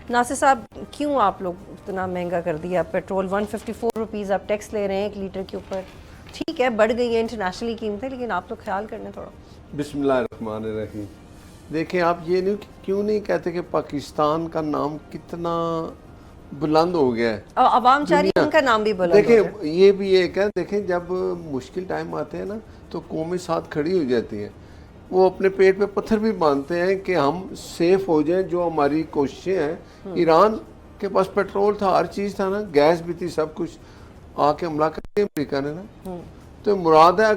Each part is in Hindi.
नासिर साहब, क्यों आप लोग इतना महंगा कर दिया पेट्रोल? 154 रुपीज़ आप टैक्स ले रहे हैं 1 लीटर के ऊपर। ठीक है, बढ़ गई है इंटरनेशनली कीमतें, लेकिन आप लोग ख्याल करने थोड़ा। बिस्मिल्लाहिर्रहमानिर्रहीम। देखें, आप ये नहीं क्यों नहीं कहते कि पाकिस्तान का नाम कितना बुलंद हो गया है, अवाम चाह रही है उनका नाम भी बुलंद हो जाए। देखें ये भी एक है। देखें, जब मुश्किल टाइम आते हैं ना तो कौमें साथ खड़ी हो जाती हैं, वो अपने पेट पे पत्थर भी बांधते हैं कि हम सेफ हो जाएं। जो हमारी कोशिशें हैं, ईरान के पास पेट्रोल था, हर चीज़ था ना, गैस भी थी, सब कुछ, आके हमला कर दिया अमेरिका ने ना। तो मुराद है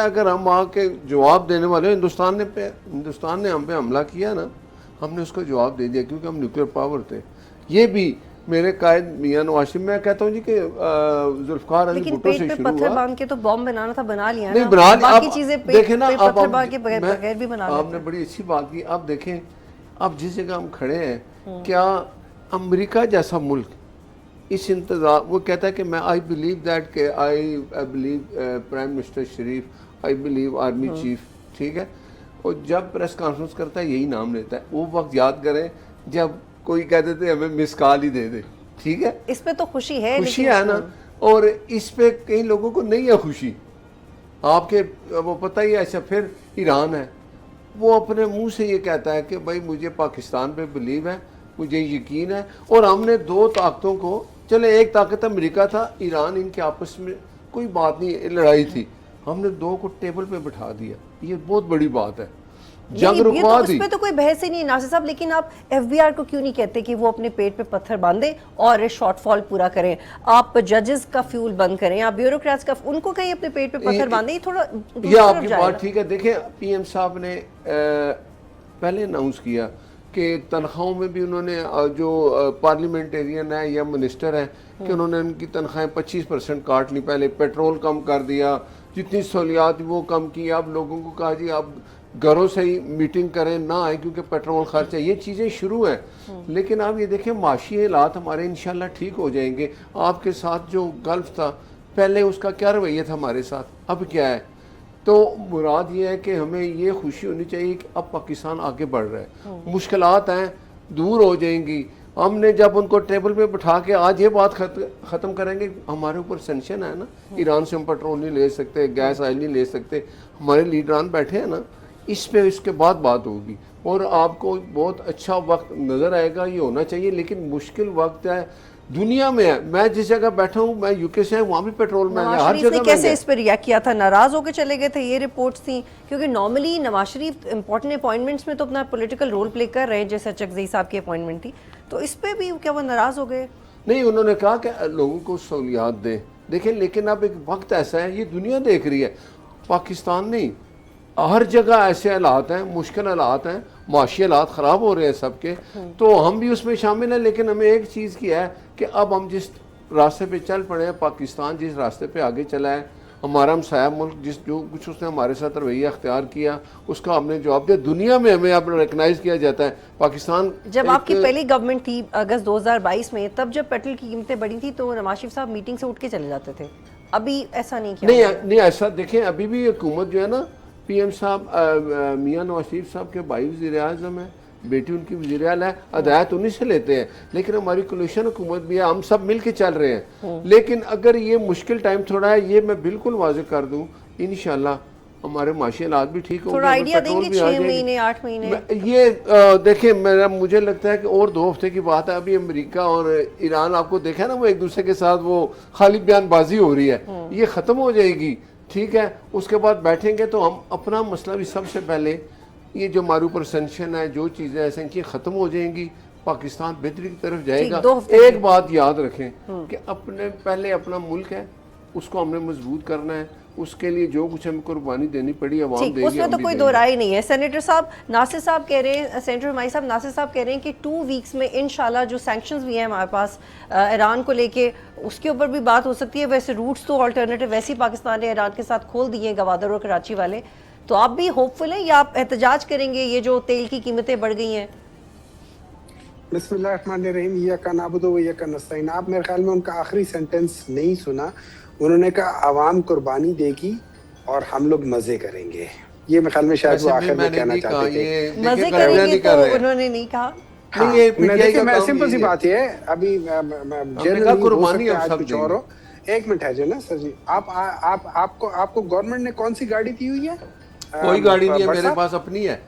अगर हम आके जवाब देने वाले, हिंदुस्तान ने हम पे हमला किया ना, हमने उसको जवाब दे दिया क्योंकि हम न्यूक्लियर पावर थे। ये भी मेरे कायद मियां नवाज शरीफ, मैं कहता हूँ जी कि जुल्फकार अली भुट्टो से शुरू हुआ। पत्थर बांध के तो बॉम्ब बनाना था, बना लिया नहीं, ना। बना लिया। बाकी चीजें देखें ना, पत्थर बांध के बगैर भी बना आपने बड़ी अच्छी बात की। अब देखें, अब जिस जगह हम खड़े हैं, क्या अमेरिका जैसा मुल्क इस इंतजार, वो कहता है कि मैं आई बिलीव दैट के I believe prime minister Sharif, I believe army chief, ठीक है, और जब प्रेस कॉन्फ्रेंस करता है यही नाम लेता है। वो वक्त याद करें जब कोई कहते थे हमें मिस कॉल ही दे दे, ठीक है। इस पे तो खुशी है, खुशी है ना, और इस पे कई लोगों को नहीं है खुशी। आपके वो पता ही है। अच्छा, फिर ईरान है, वो अपने मुंह से ये कहता है कि भाई मुझे पाकिस्तान पे बिलीव है, मुझे यकीन है। और हमने दो ताकतों को, चले एक ताकत अमेरिका था, ईरान, इनके आपस में कोई बात नहीं, लड़ाई थी, हमने दो को टेबल पे बिठा दिया। ये बहुत बड़ी बात है, जंग रुकवा दी। उस पे तो कोई बहस ही नहीं नासिर साहब। लेकिन आप एफबीआर को क्यों नहीं कहते कि वो अपने पेट पे पत्थर बांधे और शॉर्टफॉल पूरा करें? आप जजेस का फ्यूल बंद करें, आप ब्यूरोक्रेट्स का, उनको कहीं अपने पेट पे पत्थर बांधे। थोड़ा ये आपकी बात ठीक है। देखें, पीएम साहब ने पहले अनाउंस किया कि तनख्वाहों में भी उन्होंने, जो पार्लियामेंटेरियन है या मिनिस्टर है, कि उन्होंने उनकी तनख्वाहें 25% काट ली। पहले पेट्रोल कम कर दिया, जितनी सहूलियात वो कम की। अब लोगों को कहा जी आप घरों से ही मीटिंग करें, ना आए क्योंकि पेट्रोल खर्च है। ये चीज़ें शुरू हैं, लेकिन आप ये देखें माशी हालात हमारे इंशाल्लाह ठीक हो जाएंगे। आपके साथ जो गल्फ था पहले, उसका क्या रवैया था हमारे साथ, अब क्या है? तो मुराद ये है कि हमें ये खुशी होनी चाहिए कि अब पाकिस्तान आगे बढ़ रहा है, मुश्किलात हैं दूर हो जाएंगी। हमने जब उनको टेबल पे बिठा के आज ये बात ख़त्म करेंगे, हमारे ऊपर सेंक्शन है ना, ईरान से हम पेट्रोल नहीं ले सकते, गैस ऑयल नहीं ले सकते, हमारे लीडरान बैठे हैं ना, इस पे इसके बाद बात होगी और आपको बहुत अच्छा वक्त नज़र आएगा। ये होना चाहिए, लेकिन मुश्किल वक्त है, दुनिया में है। मैं जिस जगह बैठा हूँ, मैं यूके से, वहाँ भी पेट्रोल महंगा है, हर जगह। कैसे इस पर रिएक्ट किया था? नाराज होकर चले गए थे, ये रिपोर्ट्स थी? क्योंकि normally Nawaz Sharif important appointments में तो अपना पॉलिटिकल रोल प्ले कर रहे हैं, जैसे चकजई साहब की अपॉइंटमेंट थी, तो इस पे भी क्या वो नाराज हो गए? नहीं, उन्होंने कहा कि लोगों को सहूलियात दें। देखें, लेकिन अब एक वक्त ऐसा है, ये दुनिया देख रही है, पाकिस्तान नहीं, हर जगह ऐसे हालात हैं, मुश्किल हालात हैं, माशी हालात ख़राब हो रहे हैं सबके, तो हम भी उसमें शामिल हैं। लेकिन हमें एक चीज़ की है कि अब हम जिस रास्ते पे चल पड़े हैं, पाकिस्तान जिस रास्ते पे आगे चला है, हमारा हमसाया मुल्क जो कुछ उसने हमारे साथ रवैया अख्तियार किया, उसका हमने जवाब दिया। दुनिया में हमें अब रिकगनाइज किया जाता है। पाकिस्तान, जब आपकी पहली गवर्नमेंट थी अगस्त 2022 में, तब जब पेट्रोल की कीमतें बढ़ी थी तो नवाज शरीफ साहब मीटिंग से उठ के चले जाते थे। अभी ऐसा नहीं किया? नहीं ऐसा देखें, अभी भी हुकूमत जो है ना, पीएम साहब मियां नवाज शरीफ साहब के भाई वज़ीर आज़म है, बेटी उनकी वज़ीर आला है, हदायत उन्हीं से लेते हैं। लेकिन हमारी कोलिशन हुकूमत भी है, हम सब मिल के चल रहे हैं। लेकिन अगर ये मुश्किल टाइम थोड़ा है, ये मैं बिल्कुल वाज़ेह कर दूं, इंशाल्लाह हमारे माशी हालात भी ठीक होंगे। थोड़ा आइडिया देंगे 6 महीने 8 महीने? ये देखें, मुझे लगता है कि और 2 हफ्ते की बात है। अभी अमेरिका और ईरान, आपको देखा ना, वो एक दूसरे के साथ वो खाली बयानबाजी हो रही है, ये ख़त्म हो जाएगी, ठीक है। उसके बाद बैठेंगे तो हम अपना मसला भी, सबसे पहले ये जो हमारे ऊपर सेंक्शन है, जो चीज़ें ऐसे की ख़त्म हो जाएंगी, पाकिस्तान बेहतरी की तरफ जाएगा। एक बात याद रखें कि अपने पहले अपना मुल्क है, उसको हमने मजबूत करना है, उसके लिए जो कुछ हमें कुर्बानी देनी पड़ी आवाम देगी, उसमें तो कोई दो राय नहीं है। सेनेटर साहब नासिर साहब कह रहे हैं, सेनेटर हमारी साहब नासिर साहब कह रहे हैं कि 2 वीक्स में इंशाल्लाह जो सैंक्शंस भी हैं हमारे पास ईरान को लेके, उसके ऊपर भी बात हो सकती है। वैसे रूट्स तो अल्टरनेटिव वैसे ही पाकिस्तान ने ईरान के साथ खोल दिए हैं, गवादर और कराची वाले। तो आप भी होपफुल हैं या आप एहतजाज करेंगे ये जो तेल की कीमतें बढ़ गई हैं? बिस्मिल्लाहिर्रहमानिर्रहीम, इय्याका नअबुदु व इय्याका नस्तईन। आप मेरे ख्याल में उनका आखिरी सेंटेंस नहीं सुना। उन्होंने कहा आवाम कुर्बानी देगी और हम लोग मजे करेंगे। ये मेरे ख्याल में शायद वो आखिर में कहना चाहते थे। मजे करेंगे तो उन्होंने नहीं कहा। नहीं, ये PTI देखिए का मैं काम सिंपल सी यही है। बात है, अभी कहा कुर्बानी अब सब कुछ और हो। एक मिनट है जो ना सर जी, आपको गवर्नमेंट ने कौन सी गाड़ी दी हुई है? कोई गाड़ी नहीं है, भट्ट मेरे साहब? पास अपनी है।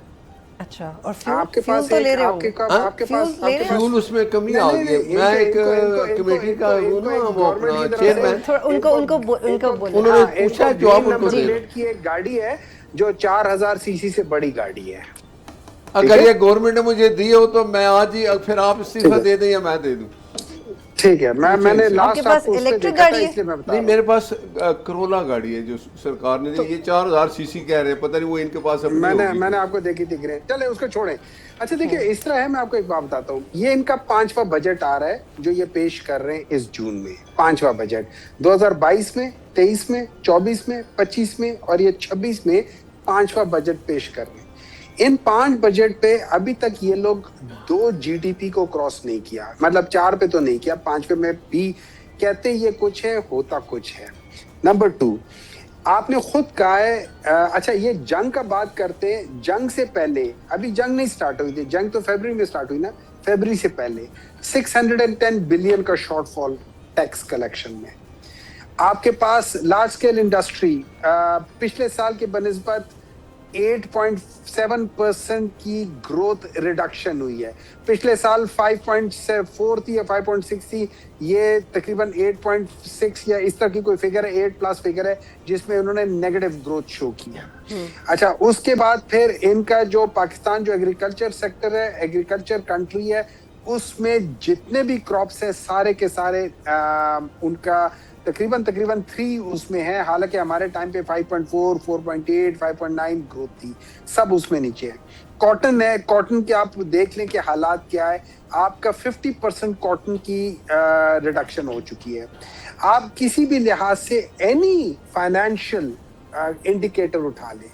अच्छा, और फ्यूल आपके फ्यूल पास तो ले एक रहे होंगे। आपके फ्यूल पास ले रहे हैं? फ्यूल उसमें कमी नहीं, आ नहीं, गई है। नहीं, मैं एक इनको- कमेटी का इनको- हूँ ना, इनको वो गवर्नमेंट अपना की तरफ चेयरमैन। से- थोड़ा उनको बोले। उन्होंने हाँ, पूछा इनको जो आप green उनको number दे दो। plate की एक गाड़ी है जो 4000 सीसी से बड़ी गाड़ी है। अगर है? ये गवर्नमेंट ने मुझे दी हो तो मैं आज ही, फिर आप इस्तीफा ठीक है। दे दें या मैं दे दूं। ठीक है, मैंने इनसे। लास्ट आपके पास आपको उसमें इलेक्ट्रिक देखा था, गाड़ी है? इसलिए मैं बता नहीं, रहा हूँ। मेरे पास करोला गाड़ी है जो सरकार ने दी। ये 4000 सीसी कह रहे हैं, पता नहीं वो इनके पास अपनी होगी। मैंने आपको देखी थी ग्रेन। चले उसको छोड़ें। अच्छा देखिए, इस तरह है, मैं आपको एक बात बताता हूँ। ये इनका 5वां बजट आ रहा है जो ये पेश कर रहे हैं इस जून में। 5वां बजट 2022 में, 23 में, 24 में, 25 में और ये 26 में 5वां बजट पेश कर रहे हैं। इन 5 बजट पे अभी तक ये लोग 2 जीडीपी को क्रॉस नहीं किया, मतलब 4 पे तो नहीं किया, 5 पे में भी कहते ये कुछ है, होता कुछ है। नंबर 2, आपने खुद कहा है, अच्छा ये जंग का बात करते हैं। जंग से पहले, अभी जंग नहीं स्टार्ट हुई थी, जंग तो फरवरी में स्टार्ट हुई ना, फरवरी से पहले 610 बिलियन का शॉर्टफॉल टैक्स कलेक्शन में। आपके पास लार्ज स्केल इंडस्ट्री पिछले साल के बनिस्बत 8.7% की ग्रोथ रिडक्शन हुई है। पिछले साल 5.4 थी या 5.6 थी, ये तकरीबन 8.6 या इस तरह की कोई फिगर है, 8+ फिगर है जिसमें उन्होंने नेगेटिव ग्रोथ शो किया। अच्छा, उसके बाद फिर इनका जो पाकिस्तान जो एग्रीकल्चर सेक्टर है, एग्रीकल्चर कंट्री है, उसमें जितने भी क्रॉप्स है सारे के सारे उनका तकरीबन 3 उसमें है। हालांकि हमारे टाइम पे 5.4, 4.8, 5.9 ग्रोथ थी, सब उसमें नीचे है। कॉटन है, कॉटन के आप देख लें कि हालात क्या है। आपका 50% कॉटन की रिडक्शन हो चुकी है। आप किसी भी लिहाज से एनी फाइनेंशियल इंडिकेटर उठा लें,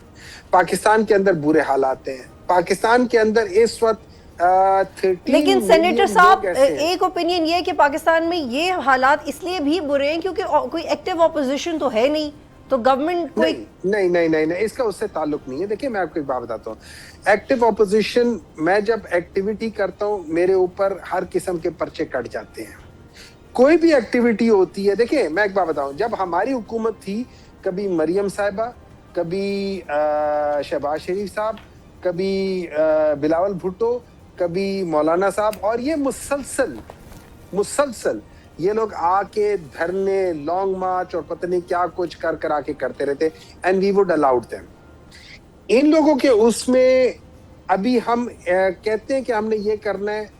पाकिस्तान के अंदर बुरे हालात हैं। पाकिस्तान के अंदर इस वक्त 13 लेकिन सेनेटर मिलियन साहब, लोग ऐसे हैं। एक ओपिनियन ये है कि पाकिस्तान में ये हालात इसलिए भी बुरे हैं क्योंकि कोई एक्टिव ऑपोजिशन तो है नहीं, तो गवर्नमेंट कोई नहीं, इसका उससे ताल्लुक नहीं है। देखिए मैं आपको एक बात बताता हूँ, एक्टिव ऑपोजिशन, मैं जब एक्टिविटी करता हूँ मेरे ऊपर हर किस्म के पर्चे कट जाते हैं। कोई भी एक्टिविटी होती है, देखिए मैं एक बात बताऊं, जब हमारी हुकूमत थी, कभी मरियम साहिबा, कभी शहबाज शरीफ साहब, कभी बिलावल भुट्टो, कभी मौलाना साहब, और ये मुसलसल ये लोग आके धरने, लॉन्ग मार्च और पता नहीं क्या कुछ कर आके करते रहते, and we would allowed them. इन लोगों के उसमें अभी हम कहते हैं कि हमने ये करना है,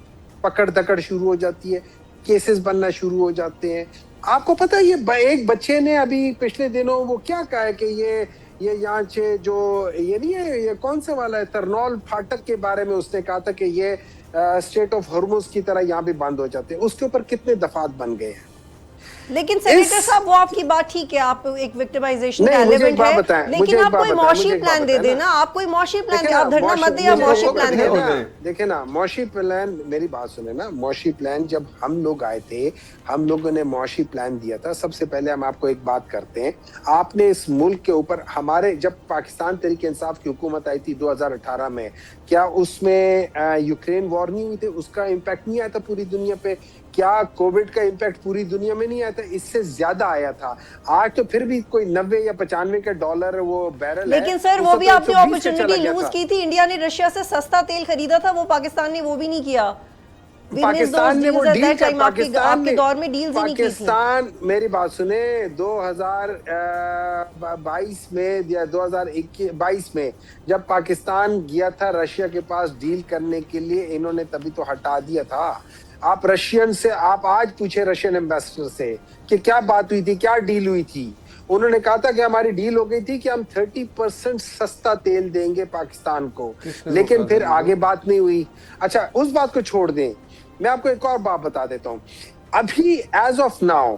पकड़ दकड़ शुरू हो जाती है, केसेस बनना शुरू हो जाते हैं। आपको पता है, ये एक बच्चे ने अभी पिछले दिनों वो क्या कहा है कि ये यहाँ से जो ये नहीं है, ये कौन सा वाला है, तरनौल फाटक के बारे में उसने कहा था कि ये स्टेट ऑफ हॉर्मुज की तरह यहाँ भी बंद हो जाते हैं। उसके ऊपर कितने दफात बन गए हैं। लेकिन सेनेटर साहब, वो आपकी बात ठीक है, आप एक विक्टिमाइजेशन का एलिमेंट है, लेकिन आप कोई मौशी प्लान दे देना, आप कोई मौशी प्लान दे, आप धरना मत दे, आप मौशी प्लान दे दो। देखिए ना, मौशी प्लान, मेरी बात सुने ना, मौशी प्लान जब हम लोग आए थे, हम लोगों ने मौशी प्लान दिया था। सबसे पहले हम आपको एक बात करते हैं, आपने इस मुल्क के ऊपर, हमारे जब पाकिस्तान तहरीक इंसाफ की हुकूमत आई थी 2018 में, क्या उसमें यूक्रेन वॉर नहीं हुई थी? उसका इम्पैक्ट नहीं आया था पूरी दुनिया पे? क्या कोविड का इम्पैक्ट पूरी दुनिया में नहीं आया था? इससे ज्यादा आया था। आज तो फिर भी कोई 90 या 95 का डॉलर वो बैरल है। लेकिन सर, वो भी आपने अपॉर्चुनिटी लूज की थी। इंडिया ने रशिया से सस्ता तेल खरीदा था, वो पाकिस्तान ने वो भी नहीं किया। पाकिस्तान ने वो डील आपके दौर में डील्स ही नहीं की थी। पाकिस्तान, मेरी बात सुने, 2022 में या 2022 में जब पाकिस्तान गया था रशिया के पास डील करने के लिए, इन्होंने तभी तो हटा दिया था। आप रशियन से, आप आज पूछे रशियन एम्बेसडर से कि क्या बात हुई थी, क्या डील हुई थी। उन्होंने कहा था कि हमारी डील हो गई थी कि हम 30% सस्ता तेल देंगे पाकिस्तान को, लेकिन फिर आगे बात नहीं हुई। अच्छा, उस बात को छोड़ दें, मैं आपको एक और बात बता देता हूं। अभी एज ऑफ नाउ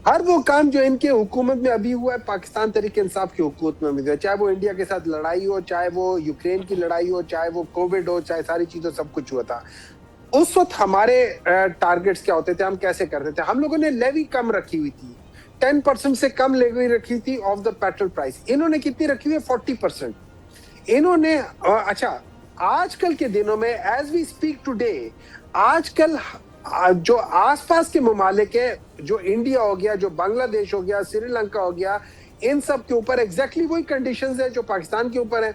हर वो काम जो इनके हुकूमत में अभी हुआ है, पाकिस्तान तहरीक इंसाफ की हुकूमत में भी हुआ, चाहे वो इंडिया के साथ लड़ाई हो, चाहे वो यूक्रेन की लड़ाई हो, चाहे वो कोविड हो, चाहे सारी चीजों, सब कुछ हुआ था। उस वक्त हमारे टारगेट्स क्या होते थे, हम कैसे करते थे? हम लोगों ने लेवी कम रखी हुई थी, 10% से कम लेवी रखी थी ऑफ द पेट्रोल प्राइस। इन्होंने कितनी रखी हुई है? 40%। इन्होंने अच्छा, आजकल के दिनों में एज वी स्पीक टुडे, आजकल जो आसपास के ममालिक है, जो इंडिया हो गया, जो बांग्लादेश हो गया, श्रीलंका हो गया, इन सब के ऊपर एग्जैक्टली वही कंडीशंस है जो पाकिस्तान के ऊपर है।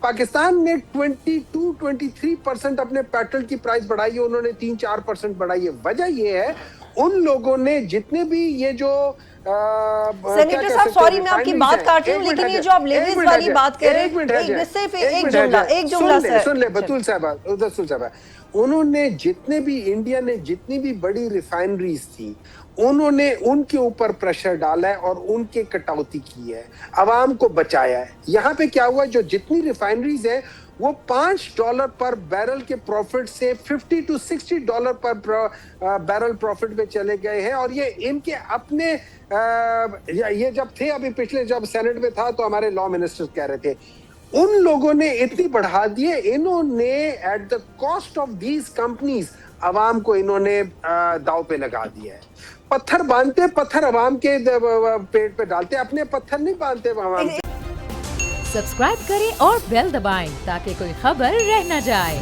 पाकिस्तान ने 22-23% अपने पेट्रोल की प्राइस बढ़ाई है, उन्होंने 3-4% बढ़ाई है। वजह ये है उन लोगों ने जितने भी ये जो सेनेटर साहब सॉरी मैं आपकी बात काट रही हूँ, लेकिन ये जो आप लेवीज वाली बात कर रहे हैं, सिर्फ एक जुमला सुन ले बतूल साहब, उन्होंने जितने भी इंडिया ने जितनी भी बड़ी रिफाइनरीज थी, उन्होंने उनके ऊपर प्रेशर डाला है और उनके कटौती की है, अवाम को बचाया है। यहाँ पे क्या हुआ, जो जितनी रिफाइनरीज है वो $5 पर बैरल के प्रॉफिट से $50 to $60 पर बैरल प्रॉफिट पे चले गए हैं। और ये इनके अपने ये जब थे, अभी पिछले जब सेनेट में था तो हमारे लॉ मिनिस्टर कह रहे थे, उन लोगों ने इतनी बढ़ा दिए, इन्होंने at the cost of these companies अवाम को इन्होंने दाव पे लगा दिया है। पत्थर बांधते, पत्थर अवाम के पेट पे डालते, अपने पत्थर नहीं बांधते अवाम। सब्सक्राइब करें और बेल दबाएं ताकि कोई खबर रह न जाए।